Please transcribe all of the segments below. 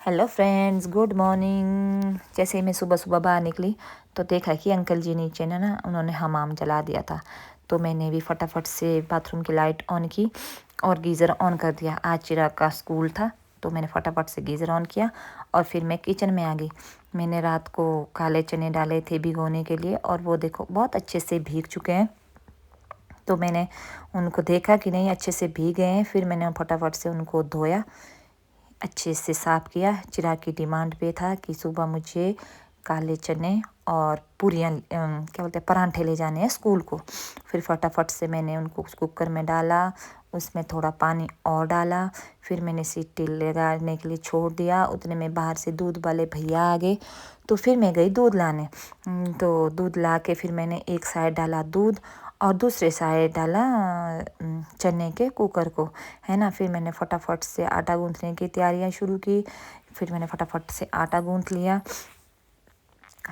Hello friends, good morning. जैसे ही मैं सुबह सुबह बाहर निकली तो देखा कि अंकल जी नीचे ना उन्होंने हमाम जला दिया था। तो मैंने भी फटाफट से बाथरूम की लाइट ऑन की और गीज़र ऑन कर दिया। आज चिराग का स्कूल था तो मैंने फटाफट से गीज़र ऑन किया और फिर मैं किचन में आ गई। मैंने रात को काले चने डाले थे भिगोने के लिए और वो देखो बहुत अच्छे से भीग चुके हैं। तो मैंने उनको देखा कि नहीं अच्छे से भीग गए हैं, फिर मैंने फटाफट से उनको धोया, अच्छे से साफ़ किया। चिराग की डिमांड पे था कि सुबह मुझे काले चने और पूरियाँ क्या बोलते हैं परांठे ले जाने हैं स्कूल को। फिर फटाफट से मैंने उनको कुकर में डाला, उसमें थोड़ा पानी और डाला, फिर मैंने सीटी लगाने के लिए छोड़ दिया। उतने में बाहर से दूध वाले भैया आ गए तो फिर मैं गई दूध लाने। तो दूध ला के फिर मैंने एक साइड डाला दूध और दूसरे साइड डाला चने के कुकर को, है ना। फिर मैंने फटाफट से आटा गूँथने की तैयारियां शुरू की। फिर मैंने फटाफट से आटा गूँथ लिया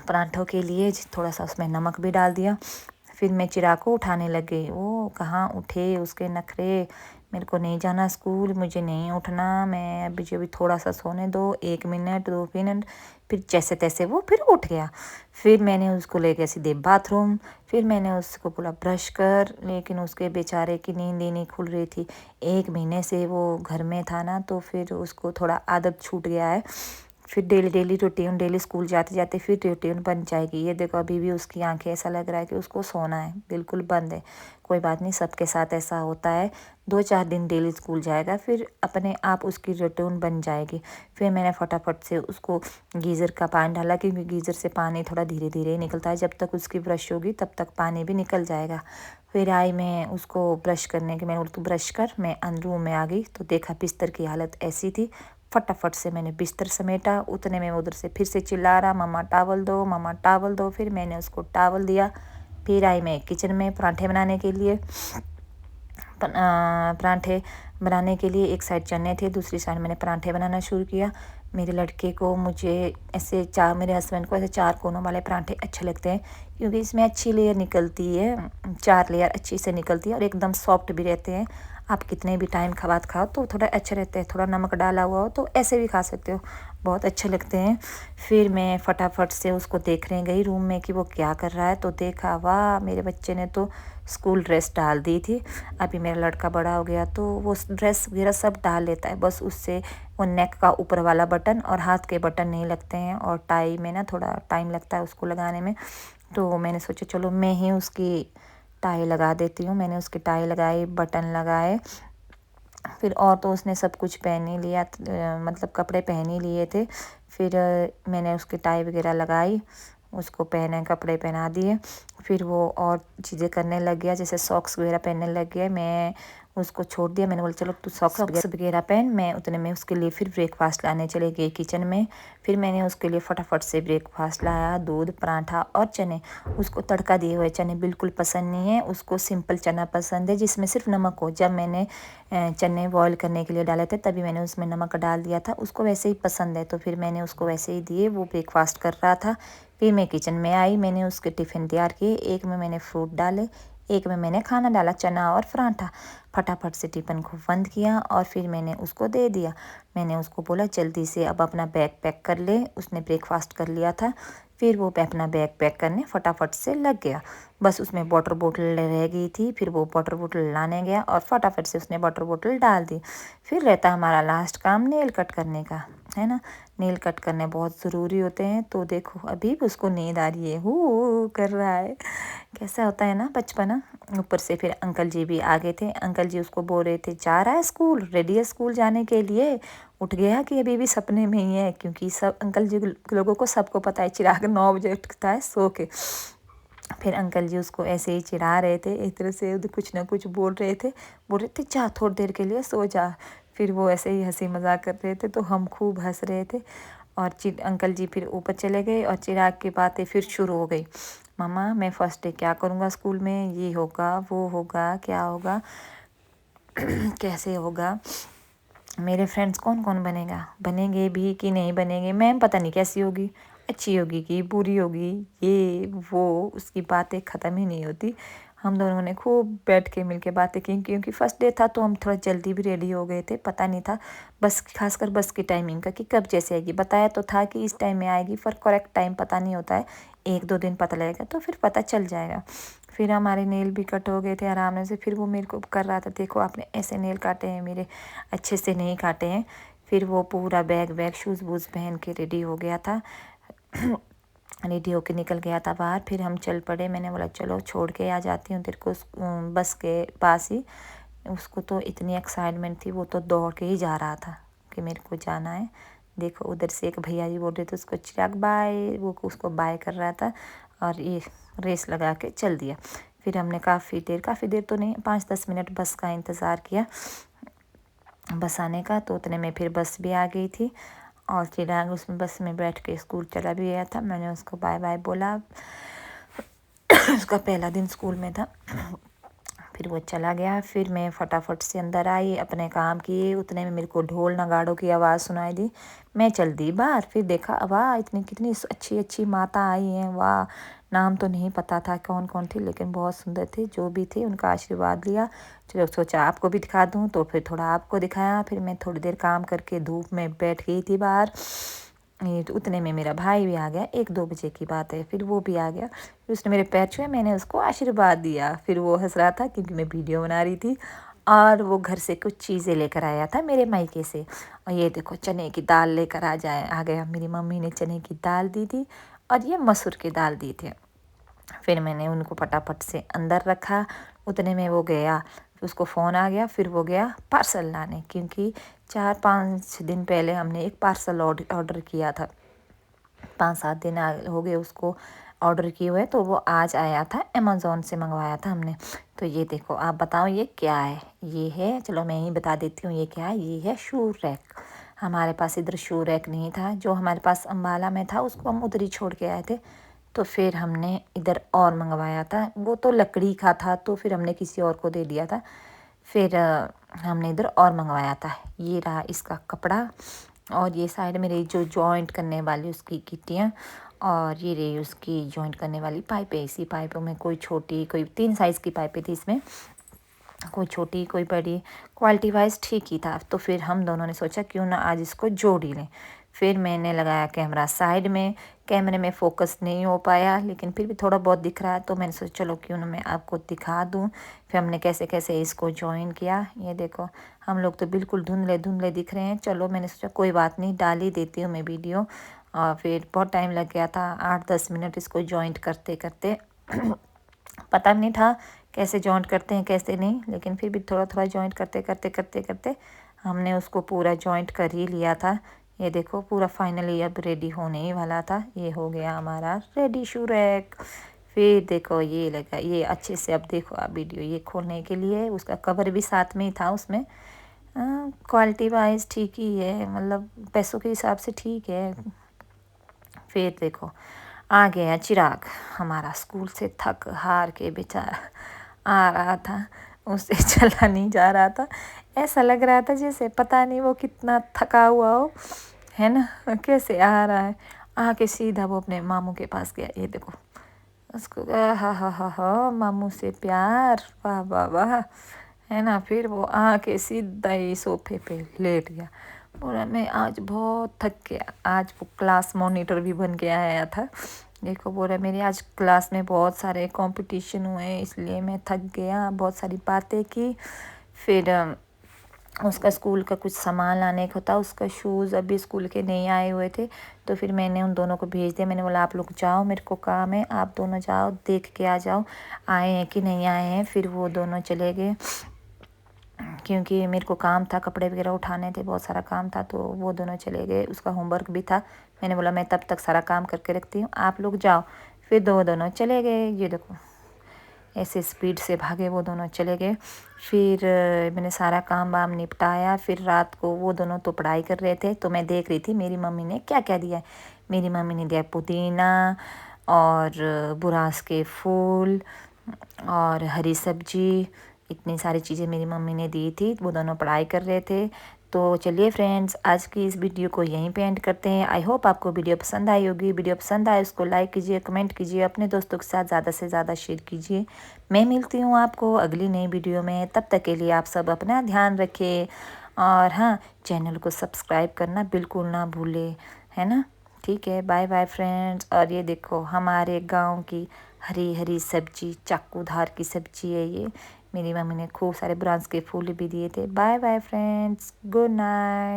पराठों के लिए, थोड़ा सा उसमें नमक भी डाल दिया। फिर मैं चिराग को उठाने लग गई। वो कहाँ उठे, उसके नखरे, मेरे को नहीं जाना स्कूल, मुझे नहीं उठना, मैं अभी थोड़ा सा सोने दो, 1 मिनट 2 मिनट। फिर जैसे तैसे वो फिर उठ गया। फिर मैंने उसको ले गया सीधे बाथरूम। फिर मैंने उसको बोला ब्रश कर, लेकिन उसके बेचारे की नींद ही नहीं खुल रही थी। 1 महीने से वो घर में था ना, तो फिर उसको थोड़ा आदत छूट गया है। फिर डेली रूटीन, डेली स्कूल जाते जाते फिर रूटीन बन जाएगी। ये देखो अभी भी उसकी आंखें ऐसा लग रहा है कि उसको सोना है, बिल्कुल बंद है। कोई बात नहीं, सबके साथ ऐसा होता है। 2-4 दिन डेली स्कूल जाएगा फिर अपने आप उसकी रूटीन बन जाएगी। फिर मैंने फटाफट से उसको गीज़र का पानी डाला, क्योंकि गीज़र से पानी थोड़ा धीरे धीरे ही निकलता है। जब तक उसकी ब्रश होगी तब तक पानी भी निकल जाएगा। फिर आई मैं उसको ब्रश करने के, मैंने बोला तू ब्रश कर। मैं अंदर रूम में आ गई तो देखा बिस्तर की हालत ऐसी थी। फटाफट से मैंने बिस्तर समेटा। उतने में उधर से फिर से चिल्ला रहा मम्मा टावल दो, मम्मा टावल दो। फिर मैंने उसको टावल दिया। फिर आई मैं किचन में पराठे बनाने के लिए। पराठे बनाने के लिए एक साइड चने थे, दूसरी साइड मैंने पराठे बनाना शुरू किया। मेरे लड़के को, मुझे ऐसे मेरे हस्बैंड को ऐसे 4 कोनों वाले पराठे अच्छे लगते हैं, क्योंकि इसमें अच्छी लेयर निकलती है, 4 लेयर अच्छी से निकलती है और एकदम सॉफ्ट भी रहते हैं। आप कितने भी टाइम बाद खाओ तो थोड़ा अच्छे रहते हैं। थोड़ा नमक डाला हुआ हो तो ऐसे भी खा सकते हो, बहुत अच्छे लगते हैं। फिर मैं फटाफट से उसको देखने गई रूम में कि वो क्या कर रहा है। तो देखा, वाह, मेरे बच्चे ने तो स्कूल ड्रेस डाल दी थी। अभी मेरा लड़का बड़ा हो गया तो वो ड्रेस वगैरह सब डाल लेता है, बस उससे वो नेक का ऊपर वाला बटन और हाथ के बटन नहीं लगते हैं, और टाई में ना थोड़ा टाइम लगता है उसको लगाने में। तो मैंने सोचा चलो मैं ही उसकी टाई लगा देती हूँ। मैंने उसकी टाई लगाई, बटन लगाए। फिर और तो उसने सब कुछ पहन ही लिया, मतलब कपड़े पहन ही लिए थे। फिर मैंने उसकी टाई वगैरह लगाई, उसको पहने, कपड़े पहना दिए। फिर वो और चीज़ें करने लग गया, जैसे सॉक्स वगैरह पहनने लग गया। मैं उसको छोड़ दिया, मैंने बोला चलो तू सॉक्स वगैरह पहन। मैं उतने में उसके लिए फिर ब्रेकफास्ट लाने चले गई किचन में। फिर मैंने उसके लिए फटाफट से ब्रेकफास्ट लाया, दूध, पराठा और चने। उसको तड़का दिए हुए चने बिल्कुल पसंद नहीं है, उसको सिंपल चना पसंद है जिसमें सिर्फ नमक हो। जब मैंने चने बॉईल करने के लिए डाले थे तभी मैंने उसमें नमक डाल दिया था, उसको वैसे ही पसंद है तो फिर मैंने उसको वैसे ही दिए। वो ब्रेकफास्ट कर रहा था। फिर मैं किचन में आई, मैंने उसके टिफ़िन तैयार किए। एक में मैंने फ्रूट डाले, एक में मैंने खाना डाला, चना और पराठा। फटाफट से टिफ़िन को बंद किया और फिर मैंने उसको दे दिया। मैंने उसको बोला जल्दी से अब अपना बैग पैक कर ले, उसने ब्रेकफास्ट कर लिया था। फिर वो अपना बैग पैक करने फटाफट से लग गया। बस उसमें वाटर बोतल रह गई थी, फिर वो वाटर बोतल लाने गया और फटाफट से उसने वाटर बोतल डाल दी। फिर रहता हमारा लास्ट काम नेल कट करने का, है ना। नेल कट करने बहुत ज़रूरी होते हैं। तो देखो अभी भी उसको नींद आ रही है, हु कर रहा है। कैसा होता है ना बचपना। ऊपर से फिर अंकल जी भी आ गए थे। अंकल जी उसको बोल रहे थे जा रहा है स्कूल, रेडी है स्कूल जाने के लिए। उठ गया कि अभी भी सपने में ही है, क्योंकि सब अंकल जी लोगों को सबको पता है चिराग 9 बजे उठता है सो के। फिर अंकल जी उसको ऐसे ही चिढ़ा रहे थे, एक तरह से कुछ ना कुछ बोल रहे थे जा थोड़ी देर के लिए सो जा। फिर वो ऐसे ही हंसी मजाक कर रहे थे तो हम खूब हंस रहे थे। और अंकल जी फिर ऊपर चले गए और चिराग की बातें फिर शुरू हो गई। मामा मैं फर्स्ट डे क्या करूँगा स्कूल में, ये होगा वो होगा, क्या होगा कैसे होगा, मेरे फ्रेंड्स कौन कौन बनेंगे भी कि नहीं बनेंगे, मैम पता नहीं कैसी होगी, अच्छी होगी कि बुरी होगी, ये वो उसकी बातें ख़त्म ही नहीं होती। हम दोनों ने खूब बैठ के मिल के बातें की, क्योंकि फर्स्ट डे था तो हम थोड़ा जल्दी भी रेडी हो गए थे। पता नहीं था बस, खासकर बस की टाइमिंग का कि कब जैसे आएगी। बताया तो था कि इस टाइम में आएगी, पर करेक्ट टाइम पता नहीं होता है, 1-2 दिन पता लगेगा तो फिर पता चल जाएगा। फिर हमारे नेल भी कट हो गए थे आराम से। फिर वो मेरे को कर रहा था, देखो आपने ऐसे नेल काटे हैं मेरे, अच्छे से नहीं काटे हैं। फिर वो पूरा बैग वैग शूज़ वूज़ पहन के रेडी हो गया था। रेडी होके निकल गया था बाहर। फिर हम चल पड़े। मैंने बोला चलो छोड़ के आ जाती हूँ तेरे को बस के पास ही। उसको तो इतनी एक्साइटमेंट थी, वो तो दौड़ के ही जा रहा था कि मेरे को जाना है। देखो उधर से एक भैया जी बोल रहे थे उसको चिराग बाय, वो उसको बाय कर रहा था और ये रेस लगा के चल दिया। फिर हमने काफ़ी देर तो नहीं, 5-10 मिनट बस का इंतज़ार किया, बस आने का। तो उतने में फिर बस भी आ गई थी और चिराग उसमें बस में बैठ के स्कूल चला भी गया था। मैंने उसको बाय बाय बोला। उसका पहला दिन स्कूल में था। फिर वो चला गया। फिर मैं फटाफट से अंदर आई, अपने काम किए। उतने में मेरे को ढोल नगाड़ों की आवाज़ सुनाई दी। मैं चल दी बाहर। फिर देखा वाह, इतनी कितनी अच्छी अच्छी माता आई हैं, वाह। नाम तो नहीं पता था कौन कौन थी, लेकिन बहुत सुंदर थे जो भी थे। उनका आशीर्वाद लिया। चलो सोचा आपको भी दिखा दूँ, तो फिर थोड़ा आपको दिखाया। फिर मैं थोड़ी देर काम करके धूप में बैठ गई थी बाहर। ये तो उतने में मेरा भाई भी आ गया, 1-2 बजे की बात है। फिर वो भी आ गया। फिर उसने मेरे पैर छुए, मैंने उसको आशीर्वाद दिया। फिर वो हंस रहा था क्योंकि मैं वीडियो बना रही थी। और वो घर से कुछ चीज़ें लेकर आया था मेरे मायके से। और ये देखो चने की दाल लेकर आ गया। मेरी मम्मी ने चने की दाल दी थी और ये मसूर की दाल दी थी। फिर मैंने उनको फटाफट से अंदर रखा। उतने में वो गया, उसको फ़ोन आ गया। फिर वो गया पार्सल लाने, क्योंकि 4-5 दिन पहले हमने एक पार्सल ऑर्डर किया था। 5-7 दिन हो गए उसको ऑर्डर किए हुए, तो वो आज आया था। अमेज़ॉन से मंगवाया था हमने। तो ये देखो, आप बताओ ये क्या है। ये है, चलो मैं ही बता देती हूँ ये क्या है। ये है शू रैक। हमारे पास इधर शू रैक नहीं था, जो हमारे पास अम्बाला में था उसको हम उधर ही छोड़ के आए थे। तो फिर हमने इधर और मंगवाया था। वो तो लकड़ी का था, तो फिर हमने किसी और को दे दिया था। फिर हमने इधर और मंगवाया था। ये रहा इसका कपड़ा, और ये साइड में रही जो जॉइंट करने वाली उसकी गिट्टियाँ, और ये रही उसकी जॉइंट करने वाली पाइपें। इसी पाइपों में कोई छोटी, कोई 3 साइज़ की पाइपें थी इसमें, कोई छोटी कोई बड़ी। क्वालिटी वाइज ठीक ही था। तो फिर हम दोनों ने सोचा क्यों ना आज इसको जोड़ ही लें। फिर मैंने लगाया कैमरा साइड में। कैमरे में फ़ोकस नहीं हो पाया, लेकिन फिर भी थोड़ा बहुत दिख रहा है, तो मैंने सोचा चलो क्यों ना मैं आपको दिखा दूँ। फिर हमने कैसे कैसे इसको जॉइन किया। ये देखो, हम लोग तो बिल्कुल धुंधले धुंधले दिख रहे हैं। चलो मैंने सोचा कोई बात नहीं, डाल ही देती हूँ मैं वीडियो। और फिर बहुत टाइम लग गया था, 8-10 मिनट इसको जॉइंट करते करते। पता नहीं था कैसे जॉइंट करते हैं कैसे नहीं, लेकिन फिर भी थोड़ा थोड़ा जॉइंट करते करते करते करते हमने उसको पूरा जॉइंट कर ही लिया था। ये देखो पूरा फाइनली अब रेडी होने ही वाला था। ये हो गया हमारा रेडी शू रैक। फिर देखो ये लगा, ये अच्छे से अब देखो आप वीडियो, ये खोलने के लिए उसका कवर भी साथ में ही था उसमें। क्वालिटी वाइज ठीक ही है, मतलब पैसों के हिसाब से ठीक है। फिर देखो आ गया चिराग हमारा स्कूल से, थक हार के बेचारा आ रहा था। उससे चला नहीं जा रहा था। ऐसा लग रहा था जैसे पता नहीं वो कितना थका हुआ हो, है ना। कैसे आ रहा है, आके सीधा वो अपने मामू के पास गया। ये देखो उसको, हा मामू से प्यार, वाह वाह वाह, है ना। फिर वो आके सीधा ही सोफे पे लेट गया। बोला मैं आज बहुत थक गया। आज वो क्लास मॉनिटर भी बन के आया था। देखो बोला मेरे आज क्लास में बहुत सारे कंपटीशन हुए, इसलिए मैं थक गया, बहुत सारी बातें की। फिर उसका स्कूल का कुछ सामान लाने का था। उसका शूज़ अभी स्कूल के नहीं आए हुए थे, तो फिर मैंने उन दोनों को भेज दिया। मैंने बोला आप लोग जाओ, मेरे को काम है, आप दोनों जाओ देख के आ जाओ आए हैं कि नहीं आए हैं। फिर वो दोनों चले गए, क्योंकि मेरे को काम था, कपड़े वगैरह उठाने थे, बहुत सारा काम था। तो वो दोनों चले गए, उसका होमवर्क भी था। मैंने बोला मैं तब तक सारा काम करके रखती हूँ, आप लोग जाओ। फिर दोनों चले गए। ये देखो ऐसे स्पीड से भागे, वो दोनों चले गए। फिर मैंने सारा काम वाम निपटाया। फिर रात को वो दोनों तो पढ़ाई कर रहे थे, तो मैं देख रही थी मेरी मम्मी ने क्या क्या दिया है। मेरी मम्मी ने दिया पुदीना और बुरांस के फूल और हरी सब्जी, इतनी सारी चीज़ें मेरी मम्मी ने दी थी। वो दोनों पढ़ाई कर रहे थे, तो चलिए फ्रेंड्स, आज की इस वीडियो को यहीं पे एंड करते हैं। आई होप आपको वीडियो पसंद आई होगी। वीडियो पसंद आए उसको लाइक कीजिए, कमेंट कीजिए, अपने दोस्तों के साथ ज़्यादा से ज़्यादा शेयर कीजिए। मैं मिलती हूँ आपको अगली नई वीडियो में। तब तक के लिए आप सब अपना ध्यान रखें और हाँ, चैनल को सब्सक्राइब करना बिल्कुल ना भूलें, है ना। ठीक है, बाय बाय फ्रेंड्स। और ये देखो हमारे गांव की हरी हरी सब्जी, चाकूधार की सब्जी है ये। मेरी मम्मी ने खूब सारे ब्रांच के फूल भी दिए थे। Bye bye friends, good night.